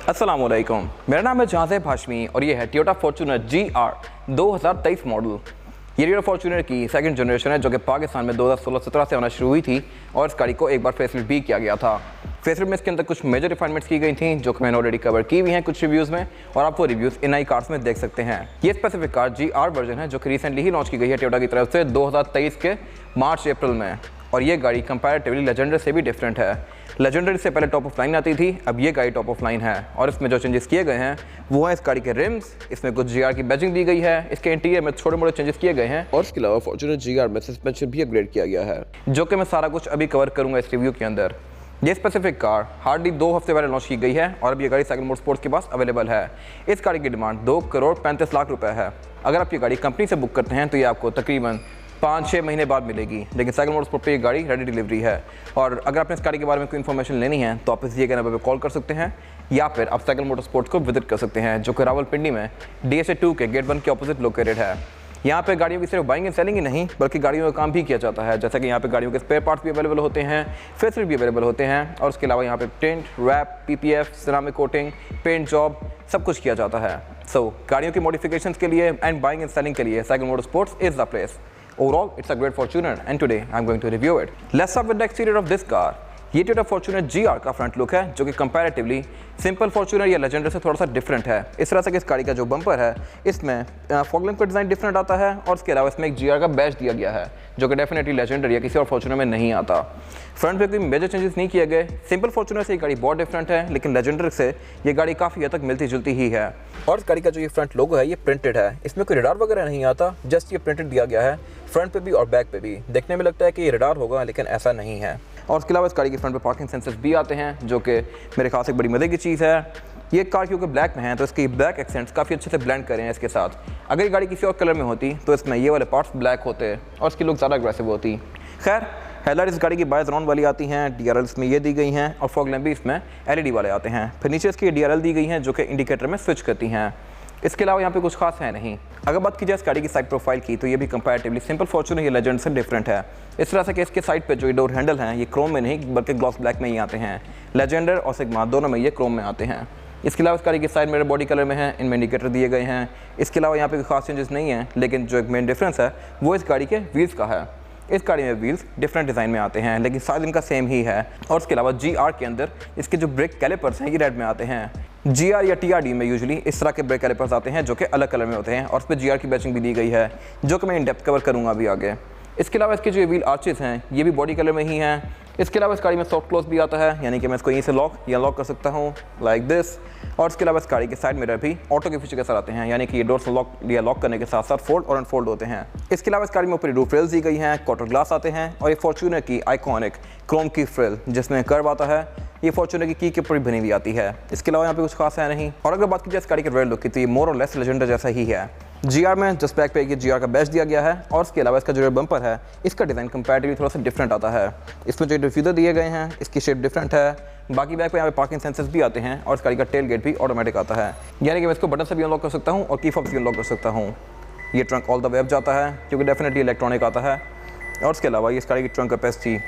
अस्सलामुअलैकुम, मेरा नाम है जहाज़ेब हाशमी और ये है टोयोटा फॉर्च्यूनर GR 2023 मॉडल। ये टोयोटा फॉर्च्यूनर की सेकंड जनरेशन है जो कि पाकिस्तान में 2016-17 से आना शुरू हुई थी और इस गाड़ी को एक बार फेसलिफ्ट भी किया गया था। फेसलिफ्ट में इसके अंदर कुछ मेजर रिफाइनमेंट्स की गई थी जो कि मैंने ऑलरेडी कवर की हुई हैं कुछ रिव्यूज़ में और आप वो रिव्यूज़ इन आई कार्स में देख सकते हैं। ये स्पेसिफिक कार GR वर्जन है जो कि रिसेंटली ही लॉन्च की गई है टोयोटा की तरफ से 2023 के मार्च अप्रैल में। और ये गाड़ी कंपैरेटिवली लेजेंडर से भी डिफरेंट है। लेजेंडर से पहले टॉप ऑफ लाइन आती थी, अब ये गाड़ी टॉप ऑफ लाइन है और इसमें जो चेंजेस किए गए हैं वो है इस गाड़ी के रिम्स, इसमें कुछ GR की बैजिंग दी गई है, इसके इंटीरियर में छोटे मोटे चेंजेस किए गए हैं और इसके अलावा फॉर्च्यूनर GR में सस्पेंशन भी अपग्रेड किया गया है जो कि मैं सारा कुछ अभी कवर करूँगा इस रिव्यू के अंदर। ये स्पेसिफिक कार हार्डली 2 हफ्ते पहले लॉन्च की गई है और अब ये गाड़ी साइकिल मोटरस्पोर्ट्स के पास अवेलेबल है। इस गाड़ी की डिमांड 2,35,00,000 रुपये है। अगर आप ये गाड़ी कंपनी से बुक करते हैं तो ये आपको तकरीबन 5-6 महीने बाद मिलेगी, लेकिन साइकिल मोटरस्पोर्ट पे ये गाड़ी रेडी डिलीवरी है। और अगर आपने इस गाड़ी के बारे में कोई इन्फॉर्मेशन लेनी है तो आप इस दिए गए नंबर पर कॉल कर सकते हैं या फिर आप साइकिल मोटरस्पोर्ट्स को विजिट कर सकते हैं जो कि रावलपिंडी में DSA 2 के गेट 1 के ऑपोजिट लोकेटेड है। यहाँ पे गाड़ियों की सिर्फ बाइंग एंड सेलिंग ही नहीं बल्कि गाड़ियों का काम भी किया जाता है, जैसा कि यहाँ पे गाड़ियों के स्पेयर पार्ट्स भी अवेलेबल होते हैं, फेसलिफ्ट भी अवेलेबल होते हैं और उसके अलावा यहाँ पे tint, wrap, PPF, ceramic coating, paint job सब कुछ किया जाता है। सो गाड़ियों की मॉडिफिकेशंस के लिए एंड बाइंग एंड सेलिंग के लिए cycle motorsports is the place. Overall, it's a great Fortuner and today I'm going to review it. Let's start with the exterior of this car. ये टोयोटा फॉर्च्यूनर GR का front look है जो कि comparatively simple Fortuner या Legender से थोड़ा सा different है। इस तरह से कि इस गाड़ी का जो बम्पर है इसमें फॉग लैंप का डिज़ाइन डिफरेंट आता है और इसके अलावा इसमें एक GR का बैज दिया गया है जो कि डेफिनेटली लेजेंडर या किसी और फॉर्च्यूनर में नहीं आता। फ्रंट पे कोई मेजर चेंजेस नहीं किए गए। सिंपल फॉर्च्यूनर से ये गाड़ी बहुत डिफरेंट है लेकिन लेजेंडर से ये गाड़ी काफ़ी हद तक मिलती जुलती ही है। और इस गाड़ी का जो ये फ्रंट लोगो है ये प्रिंटेड है, इसमें कोई रडार वगैरह नहीं आता, जस्ट ये प्रिंटेड दिया गया है फ्रंट पे भी और बैक पे भी। देखने में लगता है कि ये रडार होगा लेकिन ऐसा नहीं है। और उसके अलावा इस गाड़ी के फ्रंट पे पार्किंग सेंसर्स भी आते हैं जो कि मेरे ख्याल से एक बड़ी मज़े की चीज़ है। ये कार क्योंकि ब्लैक में है तो इसके ब्लैक एक्सेंट्स काफ़ी अच्छे से ब्लेंड करें हैं इसके साथ। अगर ये गाड़ी किसी और कलर में होती तो इसमें ये वाले पार्ट्स ब्लैक होते और इसकी लुक ज़्यादा अग्रेसिव होती। खैर हेडलाइट इस गाड़ी की बाइज राउंड वाली आती हैं, DRL इसमें ये दी गई हैं और फॉग लैंप भी इसमें LED वाले आते हैं। फिर नीचे इसकी DRL दी गई हैं जो कि इंडिकेटर में स्विच करती हैं। इसके अलावा यहाँ पे कुछ खास है नहीं। अगर बात की जाए इस गाड़ी की साइड प्रोफाइल की तो ये भी कंपैरेटिवली सिंपल फॉर्च्यूनर या लेजेंड से डिफरेंट है। इस तरह से कि इसके साइड पे जो डोर हैंडल हैं ये क्रोम में नहीं बल्कि ग्लॉस ब्लैक में ही आते हैं। लेजेंडर और सिग्मा दोनों में ये क्रोम में आते हैं। इसके अलावा इस गाड़ी की साइड मेरे बॉडी कलर में है, इनमें इंडिकेटर दिए गए हैं। इसके अलावा यहाँ पे कोई खास चेंजेस नहीं है लेकिन जो एक मेन डिफरेंस है वो इस गाड़ी के व्हील्स का है। इस गाड़ी में व्हील्स डिफरेंट डिज़ाइन में आते हैं लेकिन साइज इनका सेम ही है। और उसके अलावा GR के अंदर इसके जो ब्रेक कैलिपर्स हैं ये रेड में आते हैं। GR या TRD में यूजुअली इस तरह के ब्रेक कैलिपर्स आते हैं जो कि अलग कलर में होते हैं और उस पर GR की बैचिंग भी दी गई है जो कि मैं इन डेप्थ कवर करूँगा अभी आगे। इसके अलावा इसके जो व्हील आर्चेस हैं ये भी बॉडी कलर में ही हैं। इसके अलावा इस गाड़ी में सॉफ्ट क्लोज भी आता है, यानी कि मैं इसको यहीं से लॉक या लॉक कर सकता हूँ लाइक दिस। और इसके अलावा इस गाड़ी के साइड मिरर भी ऑटो के फीचर के साथ आते हैं, यानी कि ये डोर से लॉक या लॉक करने के साथ साथ फोल्ड और अनफोल्ड होते हैं। इसके अलावा इस गाड़ी में ऊपर रूफ रेल्स दी गई हैं, क्वार्टर ग्लास आते हैं और ये फॉर्च्यूनर की आइकॉनिक क्रोम की फ्रिल जिसमें कर्व आता है ये फॉर्च्यूनर की के ऊपर बनी हुई आती है। इसके अलावा यहाँ पे कुछ खास है नहीं। और अगर बात की जाए इस गाड़ी के रेयर लुक की तो ये मोर और लेस लेजेंडर जैसा ही है। GR में जस्ट बैक पे ये GR का बैच दिया गया है और इसके अलावा इसका जो रेयर बम्पर है इसका डिज़ाइन कंपैरेटिवली थोड़ा सा डिफरेंट आता है। इसमें जो डिफ्यूज़र दिए गए हैं इसकी शेप डिफरेंट है। बाकी बैक पे यहाँ पे पार्किंग सेंसर्स भी आते हैं और इस गाड़ी का टेल गेट भी ऑटोमेटिक आता है, यानी कि मैं इसको बटन से भी अनलॉक कर सकता हूँ और की फॉब से भी अनलॉक कर सकता हूँ। ये trunk all the way up जाता है क्योंकि डेफिनेटली इलेक्ट्रॉनिक आता है। और इसके अलावा ये इस गाड़ी की ट्रंक कैपेसिटी,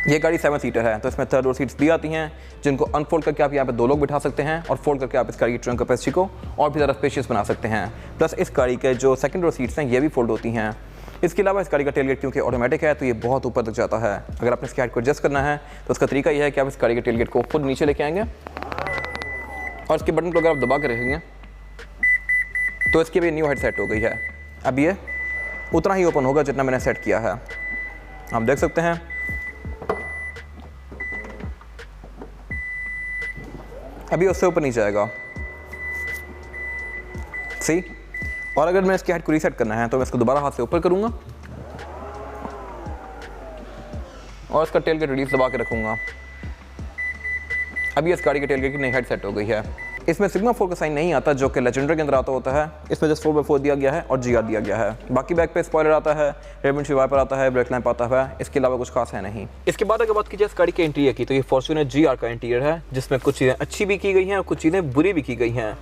ये गाड़ी 7 सीटर है तो इसमें थर्ड डोर सीट्स भी आती हैं जिनको अनफोल्ड करके आप यहाँ पे 2 लोग बिठा सकते हैं और फोल्ड करके आप इस गाड़ी की ट्रंक कैपेसिटी को और भी ज़्यादा स्पेशियस बना सकते हैं। प्लस इस गाड़ी के जो सेकंड डोर सीट्स हैं ये भी फोल्ड होती हैं। इसके अलावा इस गाड़ी का टेलगेट क्योंकि ऑटोमेटिक है तो ये बहुत ऊपर तक जाता है। अगर आपने इसकी हाइट को एडजस्ट करना है तो उसका तरीका यह है कि आप इस गाड़ी के टेलगेट को खुद नीचे लेके आएंगे और इसके बटन को अगर आप दबा के रखेंगे तो इसकी भी न्यू हाइट सेट हो गई है। अब ये उतना ही ओपन होगा जितना मैंने सेट किया है, आप देख सकते हैं। अभी उससे ऊपर नहीं जाएगा सी। और अगर मैं इसकी हाइट को रीसेट करना है तो मैं इसको दोबारा हाथ से ऊपर करूंगा और इसका टेल गेट रिलीज दबा के रखूंगा। अभी इस गाड़ी के टेल गेट की नई हाइट सेट हो गई है। इसमें सिग्मा 4 का साइन नहीं आता जो कि लेजेंडर के अंदर आता होता है। इसमें जस्ट 4x4 दिया गया है और GR दिया गया है। बाकी बैक पे स्पॉइलर आता है, रेयर विंडशील्ड वाइपर आता है, ब्रेक लैंप आता है। इसके अलावा कुछ खास है नहीं। इसके बाद अगर बात की जाए इस गाड़ी के इंटीरियर की तो ये फॉर्च्यूनर GR का इंटीरियर है जिसमें कुछ चीज़ें अच्छी भी की गई हैं और कुछ चीज़ें बुरी भी की गई हैं।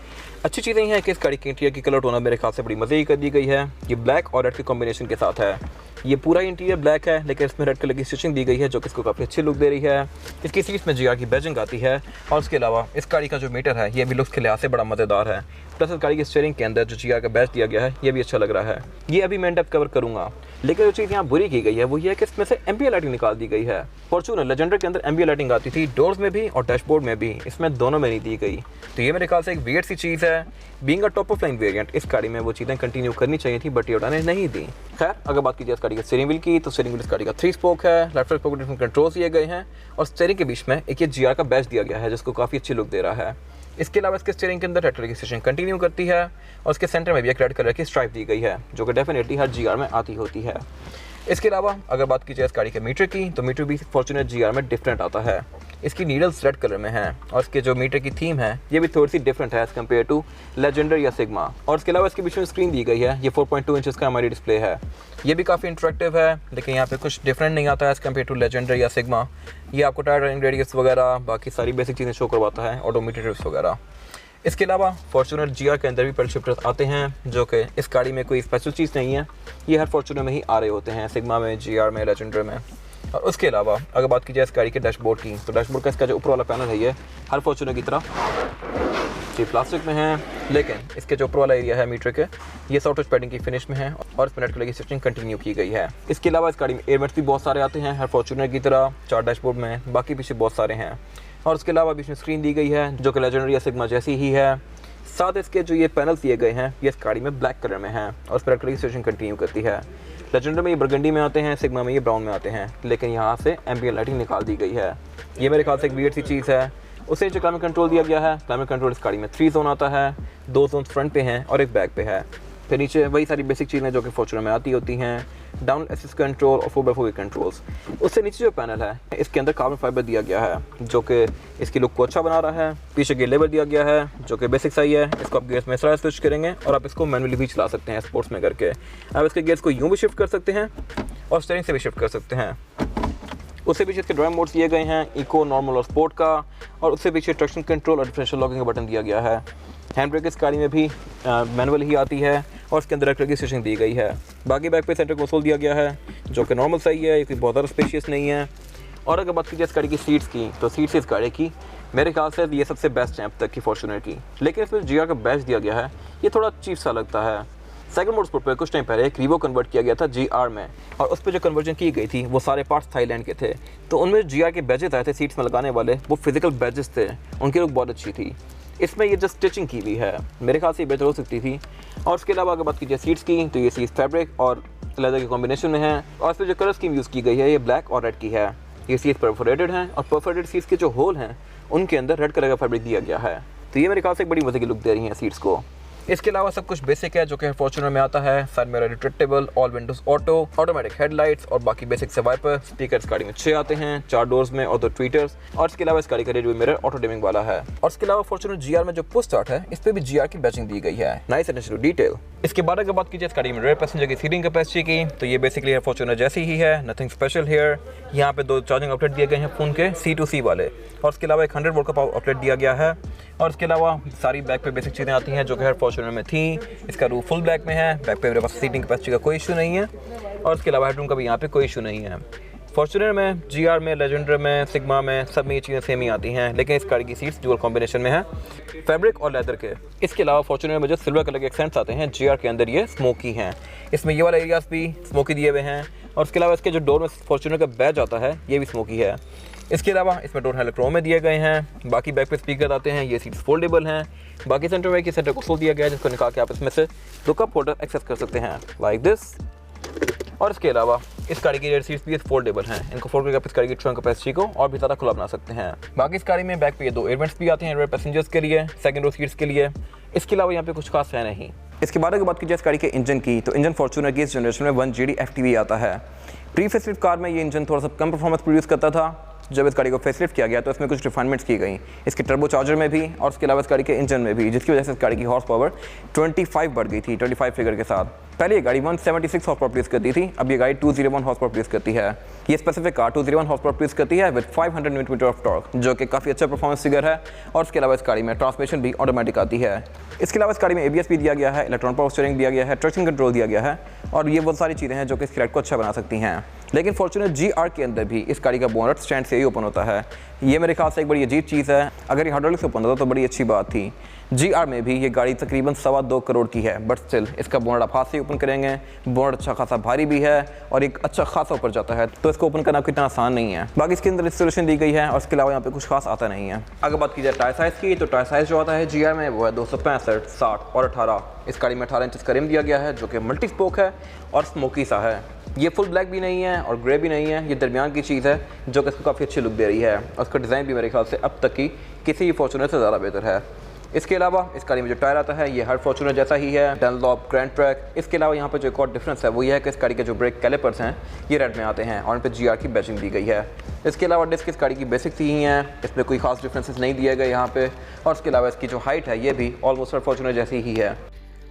अच्छी चीज़ें ये हैं कि इस गाड़ी के इंटीरियर की कलर टोन मेरे ख्याल से बड़ी मज़े ही कर दी गई है। ये ब्लैक और रेड के कॉम्बिनेशन के साथ है। ये पूरा इंटीरियर ब्लैक है, लेकिन इसमें रेड कलर की स्टिचिंग दी गई है जो कि इसको काफ़ी अच्छी लुक दे रही है। इसकी सीट्स में GR की बैजिंग आती है और उसके अलावा इस गाड़ी का जो मीटर है ये भी लुक्स के लिहाज से बड़ा मज़ेदार है। प्लस इस गाड़ी की स्टीयरिंग के अंदर जो GR का बैज दिया गया है ये भी अच्छा लग रहा है। ये अभी मैं डेप्थ कवर करूँगा, लेकिन जो चीज़ यहाँ बुरी की गई है वो ये है कि इसमें से एम्बिएंट लाइटिंग निकाल दी गई है। फॉर्च्यूनर लेजेंडर के अंदर एम्बिएंट लाइटिंग आती थी, डोर्स में भी और डैशबोर्ड में भी, इसमें दोनों में नहीं दी गई। तो ये मेरे ख्याल से एक वियर्ड सी चीज़ है। Being a top of line variant इस गाड़ी में वो चीज़ें कंटिन्यू करनी चाहिए थी, बट टोयोटा ने नहीं दी। खैर, अगर बात कीजिए इस गाड़ी के स्टीयरिंग व्हील की, तो स्टीयरिंग व्हील इस गाड़ी का 3 स्पोक है, left right spoke different controls दिए गए हैं और स्टीयरिंग के बीच में एक ये GR का बैज दिया गया है जिसको काफ़ी अच्छी लुक दे रहा है। इसके अलावा इसके स्टीयरिंग के अंदर रेड कलर की स्टिचिंग कंटिन्यू करती है और उसके सेंटर में भी एक रेड कलर की स्ट्राइप दी गई है जो कि डेफिनेटली हर GR में आती होती है। इसके अलावा अगर बात की जाए इस गाड़ी के मीटर की, तो मीटर भी फॉर्च्यूनर GR में डिफरेंट आता है। इसकी नीडल्स रेड कलर में हैं और इसके जो मीटर की थीम है ये भी थोड़ी सी डिफरेंट है एज कम्पेयर टू लेजेंडर या सिग्मा। और इसके अलावा इसके बीच में स्क्रीन दी गई है, ये 4.2 इंचेस का हमारी डिस्प्ले है। ये भी काफ़ी इंटरेक्टिव है, लेकिन यहाँ पे कुछ डिफरेंट नहीं आता है एज कम्पेयर टू लेजेंडर या सिग्मा। ये आपको टायर रनिंग रेडियस वगैरह बाकी सारी बेसिक चीज़ें शो करवाता है, ऑटोमेटेड ट्रिप्स वगैरह। इसके अलावा फॉर्च्यूनर GR के अंदर भी पेडल शिफ्टर्स आते हैं जो कि इस गाड़ी में कोई स्पेशल चीज़ नहीं है, ये हर फॉर्च्यूनर में ही आ रहे होते हैं, सिग्मा में, GR में, लेजेंडर में। और उसके अलावा अगर बात की जाए इस गाड़ी के डैशबोर्ड की, तो डैशबोर्ड का इसका जो ऊपर वाला पैनल है ये हर फॉर्च्यूनर की तरह जी प्लास्टिक में है, लेकिन इसके जो ऊपर वाला एरिया है मीटर के ये सॉफ्ट टच पैडिंग की फिनिश में है और इसमें रेड कलर की स्टिचिंग कंटिन्यू की गई है। इसके अलावा इस गाड़ी में एयरबैग्स भी बहुत सारे आते हैं हर फॉर्च्यूनर की तरह, 4 डैशबोर्ड में, बाकी पीछे बहुत सारे हैं। और उसके अलावा बीच में स्क्रीन दी गई है जो कि लेजेंडर या सिग्मा जैसी ही है। साथ इसके जो ये पैनल्स दिए गए हैं ये इस गाड़ी में ब्लैक कलर में हैं और उस पर रेड कलर की स्टिचिंग कंटिन्यू करती है। लेजेंडर में ये बरगंडी में आते हैं, सिग्मा में ये ब्राउन में आते हैं, लेकिन यहाँ से एम्बिएंट लाइटिंग निकाल दी गई है। ये मेरे ख्याल से एक वियर्ड सी चीज़ है। उससे जो क्लाइमेट कंट्रोल दिया गया है, क्लाइमेट कंट्रोल इस गाड़ी में 3 जोन आता है, 2 जोन फ्रंट पे हैं और एक बैक पे है। फिर नीचे वही सारी बेसिक चीज़ें जो कि फॉर्च्यूनर में आती होती हैं, डाउन एसिस्ट कंट्रोल और 4x4 कंट्रोल्स। उससे नीचे जो पैनल है इसके अंदर कार्बन फाइबर दिया गया है जो कि इसकी लुक को अच्छा बना रहा है। पीछे गियर लेवर दिया गया है जो कि बेसिक सही है, इसको आप गियर्स में इस तरह स्विच करेंगे और आप इसको मैनुअली भी चला सकते हैं स्पोर्ट्स में करके। आप इसके गियर्स को यूँ भी शिफ्ट कर सकते हैं और स्टीयरिंग से भी शिफ्ट कर सकते हैं। उससे पीछे इसके ड्राइव मोड्स दिए गए हैं, इको, नॉर्मल और स्पोर्ट का, और उससे पीछे ट्रैक्शन कंट्रोल और डिफरेंशियल लॉकिंग का बटन दिया गया है। हैंड ब्रेक इस गाड़ी में भी मैनुअल ही आती है और इसके अंदर रेड कलर की स्टिचिंग दी गई है। बाकी बैक पे सेंटर कंसोल दिया गया है जो कि नॉर्मल सही है, ये कोई बहुत ज़्यादा स्पेशियस नहीं है। और अगर बात कीजिए इस गाड़ी की सीट्स की, तो सीट्स इस गाड़ी की मेरे ख्याल से ये सबसे बेस्ट हैं अब तक की फॉर्च्यूनर की, लेकिन इसमें GR का बैच दिया गया है ये थोड़ा चीप सा लगता है। सेकंड मोड स्पोर्ट पर कुछ टाइम पहले एक रीवो कन्वर्ट किया गया था GR में और उस पर जो कन्वर्जन की गई थी वो सारे पार्ट्स थाईलैंड के थे, तो उनमें GR के बैजेस आए थे सीट्स में लगाने वाले, वो फिजिकल बैजेस थे, उनकी लुक बहुत अच्छी थी। इसमें ये जस्ट स्टिचिंग की हुई है, मेरे ख्याल से ये बेहतर हो सकती थी। और उसके अलावा अगर बात कीजिए सीट्स की, तो ये सीट्स फैब्रिक और लेदर के कॉम्बिनेशन में है और इस पर जो कलर स्कीम यूज़ की गई है ये ब्लैक और रेड की है। ये सीट्स परफोरेटेड हैं और परफोरेटेड सीट्स के जो होल हैं उनके अंदर रेड कलर का फैब्रिक दिया गया है, तो ये मेरे ख्याल से एक बड़ी मजे की लुक दे रही हैं सीट्स को। इसके अलावा सब कुछ बेसिक है जो कि फॉर्च्यूनर में आता है। Side mirror retractable, all Windows auto, automatic headlights और बाकी बेसिक से वाइपर। स्पीकर इस गाड़ी में 6 आते हैं, 4 डोर्स में और 2 ट्वीटर्स। और इसके अलावा इस गाड़ी का रेडियो मिरर ऑटो डिमिंग वाला है। और इसके अलावा फॉर्च्यूनर GR में जो पुश स्टार्ट है इस पर भी GR की बैचिंग दी गई है, नाइस अटेंशन टू डिटेल। इसके बाद अगर बात कीजिए इस गाड़ी में रेयर पैसेंजर की सीटिंग कैपेसिटी की, तो ये बेसिकली है फॉर्च्यूनर जैसी ही है, नथिंग स्पेशल हियर। यहाँ पे 2 चार्जिंग आउटलेट दिए गए हैं फ़ोन के C2C वाले और उसके अलावा एक 100 वोल्ट का पावर आउटलेट दिया गया है। और इसके अलावा सारी बैक पे बेसिक चीज़ें आती हैं जो कि हर फॉर्च्यूनर में थी। इसका रूफ फुल ब्लैक में है, बैक पे मेरे पास सीटिंग कैपेसिटी का कोई इशू नहीं है और इसके अलावा हेडरूम का भी यहाँ पे कोई इशू नहीं है। फॉर्च्यूनर में, GR में, लेजेंडर में, सिग्मा में सब में ये चीज़ें सेम ही आती हैं, लेकिन इस गाड़ी की सीट्स डुअल कॉम्बिनेशन में है, फैब्रिक और लेदर के। इसके अलावा फॉर्च्यूनर में जो सिल्वर कलर के एक्सेंट्स आते हैं GR के अंदर ये स्मोकी हैं, इसमें ये वाला एरियाज भी स्मोकी दिए हुए हैं। और उसके अलावा इसके जो डोर में फॉर्च्यूनर का बैज आता है ये भी स्मोकी है। इसके अलावा इसमें डोर हैंडल क्रोम में दिए गए हैं। बाकी बैक पे स्पीकर आते हैं, ये सीट्स फोल्डेबल हैं। बाकी सेंटर में सेंटर कंसोल दिया गया है जिसको निकाल के आप इसमें से 2 कप होल्डर एक्सेस कर सकते हैं लाइक दिस। और इसके अलावा इस गाड़ी की रेयर सीट्स भी फोल्डेबल हैं, इनको फोल्ड करके आप इस गाड़ी की ट्रंक कैपेसिटी को और भी ज़्यादा खुला बना सकते हैं। बाकी इस गाड़ी में बैक पे ये 2 एयरवेंट्स भी आते हैं रेयर पैसेंजर्स के लिए, सेकंड रो सीट्स के लिए। इसके अलावा यहाँ पे कुछ खास है नहीं। इसके बाद अगर बात कीजिए इस गाड़ी के इंजन की, तो इंजन फॉर्च्यूनर की इस जनरेशन में 1 GD FTV आता है। प्री फेसलिफ्ट कार में ये इंजन थोड़ा सा कम परफॉर्मेंस प्रोड्यूस करता था जब इस गाड़ी को फेसलिफ्ट किया गया तो इसमें कुछ रिफाइनमेंट्स की गई, इसके टर्बो चार्जर में भी और उसके अलावा इस गाड़ी के इंजन में भी, जिसकी वजह से इस गाड़ी की हॉर्स पावर 25 बढ़ गई थी, 25 फिगर के साथ। पहले ये गाड़ी 176 हॉर्स पावर प्रोड्यूस करती थी, अब ये गाड़ी 201 हॉर्स पावर प्रोड्यूस करती है। ये specific car 201 horse power produce करती है with 500 newton metre of torque, जो कि काफ़ी अच्छा परफॉर्मेंस फिगर है। और उसके अलावा इस गाड़ी में ट्रांसमिशन भी ऑटोमेटिक आती है। इसके अलावा इस गाड़ी में ABS भी दिया गया है, इलेक्ट्रॉनिक पावर स्टीयरिंग दिया गया है, ट्रैक्शन कंट्रोल दिया गया है, और ये वो सारी चीज़ें हैं जो कि इस राइड को अच्छा बना सकती हैं। लेकिन फॉर्च्यूनर GR के अंदर भी इस गाड़ी का बोनट स्टैंड से ही ओपन होता है। ये मेरे ख्याल से एक बड़ी अजीब चीज़ है। अगर ये हाइड्रोलिक से ओपन होता तो बड़ी अच्छी बात थी। GR में भी ये गाड़ी तकरीबन 2.25 करोड़ की है, बट स्टिल इसका बोनट आप हाथ से ओपन करेंगे। बोनट अच्छा खासा भारी भी है और एक अच्छा खासा ऊपर जाता है, तो इसको ओपन करना इतना आसान नहीं है। बाकी इसके अंदर इंस्टॉलेशन दी गई है और इसके अलावा यहाँ पे कुछ खास आता नहीं है। अगर बात की जाए टायर साइज़ की, तो टायर साइज़ जो आता है GR में वो है 265, 60 और 18। इस गाड़ी में 18 इंच का रिम दिया गया है, जो कि मल्टी स्पोक है और स्मोकी सा है। ये फुल ब्लैक भी नहीं है और ग्रे भी नहीं है, ये दरमियान की चीज़ है, जो कि इसको काफ़ी अच्छी लुक दे रही है। और उसका डिज़ाइन भी मेरे ख्याल से अब तक की किसी फॉर्च्यूनर से ज़्यादा बेहतर है। इसके अलावा इस गाड़ी में जो टायर आता है ये हर फॉर्च्यूनर जैसा ही है, डनलॉप, ग्रैंड ट्रैक। इसके अलावा यहाँ पर जो एक और डिफरेंस है वो ये है कि इस गाड़ी के जो ब्रेक कैलिपर्स हैं ये रेड में आते हैं और इन पर GR की बैचिंग दी गई है। इसके अलावा डिस्क इस गाड़ी की बेसिक सी ही हैं, इसमें कोई खास डिफरेंसेस नहीं दिए गए यहाँ पे। और इसके अलावा इसकी जो हाइट है ये भी ऑलमोस्ट हर फॉर्च्यूनर जैसी ही है।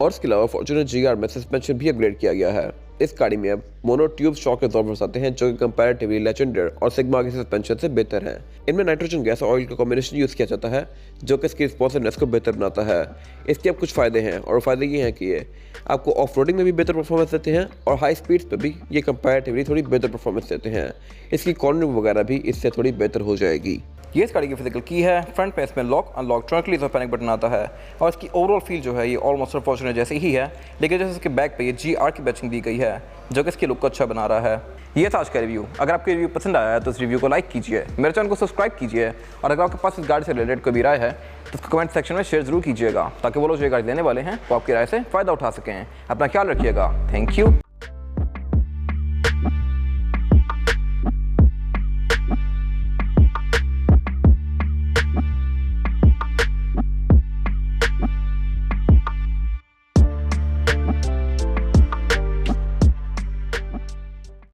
और इसके अलावा फॉर्च्यूनर GR में सस्पेंशन भी अपग्रेड किया गया है। इस गाड़ी में अब मोनो ट्यूब शॉक एब्जॉर्बर्स आते हैं, जो कि कंपैरेटिवली लेजेंडर और सिग्मा के सस्पेंशन से बेहतर हैं। इनमें नाइट्रोजन गैस और ऑयल का कॉम्बिनेशन यूज़ किया जाता है, जो कि इसकी रिस्पॉन्सिवनेस को बेहतर बनाता है। इसके अब कुछ फ़ायदे हैं, और फ़ायदे ये हैं कि ये आपको ऑफ रोडिंग में भी बेहतर परफॉर्मेंस देते हैं और हाई स्पीड्स पर भी ये कंपैरेटिवली थोड़ी बेहतर परफॉर्मेंस देते हैं। इसकी कॉर्नरिंग वगैरह भी इससे थोड़ी बेहतर हो जाएगी। ये इस गाड़ी की फिजिकल की है। फ्रंट पे इसमें लॉक, अनलॉक, ट्रंक रिलीज और पैनिक बटन आता है। और इसकी ओवरऑल फील जो है ये ऑलमोस्ट फॉर्च्यूनर जैसी ही है, लेकिन जैसे इसके बैक पे ये GR की बैचिंग दी गई है, जो कि इसकी लुक को अच्छा बना रहा है। ये था आज का रिव्यू। अगर आपको रिव्यू पसंद आया है तो इस रिव्यू को लाइक कीजिए, मेरे चैनल को सब्सक्राइब कीजिए, और अगर आपके पास इस गाड़ी से रिलेटेड कोई भी राय है तो उसको कमेंट सेक्शन में शेयर जरूर कीजिएगा, ताकि वो लोग जो गाड़ी लेने वाले हैं वो आपकी राय से फ़ायदा उठा सकें। अपना ख्याल रखिएगा। Thank you.